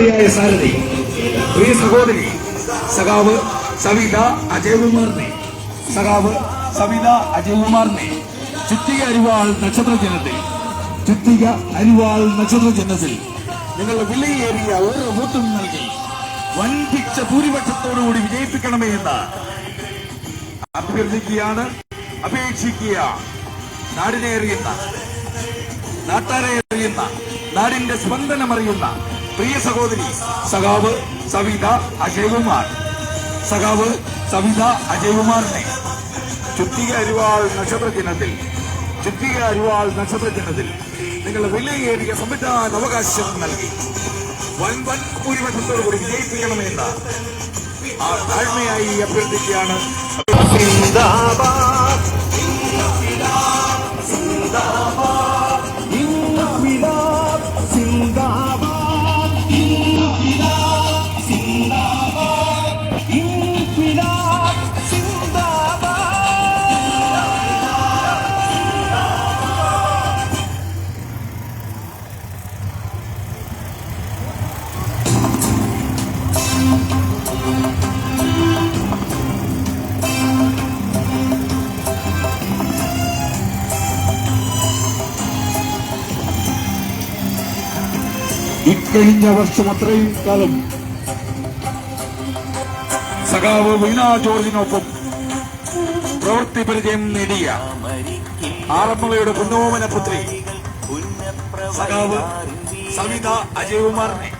പ്രിയങ്കരിയായ സാരഥി പ്രിയ സഹോദരി സഖാവ് സവിത അജയകുമാറിനെ ചുറ്റിക അരിവാൾ നക്ഷത്ര ചിഹ്നത്തിൽ നിങ്ങളുടെ വിലയേറിയ ഓരോ വോട്ടും നൽകി വൻപിച്ച ഭൂരിപക്ഷത്തോടുകൂടി വിജയിപ്പിക്കണമേ എന്ന് അഭ്യർത്ഥിക്കുകയാണ്, അപേക്ഷിക്കുക. നാടിനെ അറിയുന്ന, നാട്ടാരെ അറിയുന്ന, നാടിന്റെ സ്പന്ദനമറിയുന്ന പ്രിയ സഹോദരി സഖാവ് സവിത അജയകുമാറിനെ ചുറ്റിക അരിവാൾ നക്ഷത്ര ചിഹ്നത്തിൽ നിങ്ങളുടെ വിലയേറിയ സംവിധാന അവകാശം നൽകി വൻ ഭൂരിപക്ഷത്തോടുകൂടി വിജയിപ്പിക്കണമെന്ന് താഴ്മയായി അഭ്യർത്ഥിക്കുകയാണ്. ഇക്കഴിഞ്ഞ വർഷം അത്രയും കാലം സഖാവ് വീണ ജോർജിനൊപ്പം പ്രവൃത്തി പരിചയം നേടിയ ആറന്മുളയുടെ പൊന്നോമന പുത്രി സഖാവ് സവിത അജയകുമാറിനെ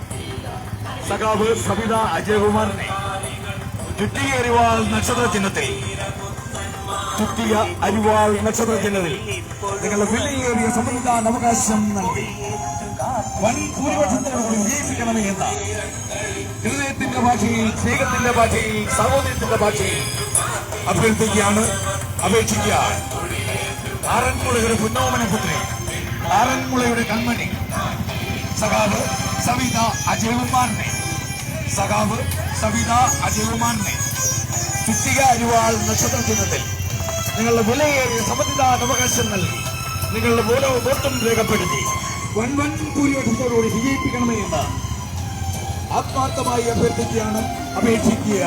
ചുറ്റിക അരിവാൾ നക്ഷത്ര ചിഹ്നത്തിൽ നിങ്ങളുടെ വിലയേറിയ സംവിധാന അവകാശം നൽകി വൻ ഭൂരിപക്ഷത്തോടുകൂടി വിജയിപ്പിക്കണമേ എന്ന ഹൃദയത്തിന്റെ ഭാഷയിൽ, സ്നേഹത്തിന്റെ ഭാഷയിൽ, സഹോദരത്തിന്റെ ഭാഷയിൽ അഭ്യർത്ഥിക്കുകയാണ്, അപേക്ഷിക്കുകയാണ്. ആറന്മുളയുടെ പൊന്നോമന പുത്രി, ആറന്മുളയുടെ കൺമണി സഖാവ് സവിത അജയകുമാറിനെ ചുറ്റിക അരിവാൾ നക്ഷത്ര ചിഹ്നത്തിൽ നിങ്ങളുടെ വിലയേറിയ സമ്മതിദാന അവകാശം നൽകി നിങ്ങളുടെ ഓരോ വോട്ടും രേഖപ്പെടുത്തി വൻ ഭൂരിപക്ഷത്തോടുകൂടി വിജയിപ്പിക്കണമേ എന്ന് ആത്മാർത്ഥമായി അഭ്യർത്ഥിക്കുകയാണ്, അപേക്ഷിക്കുക.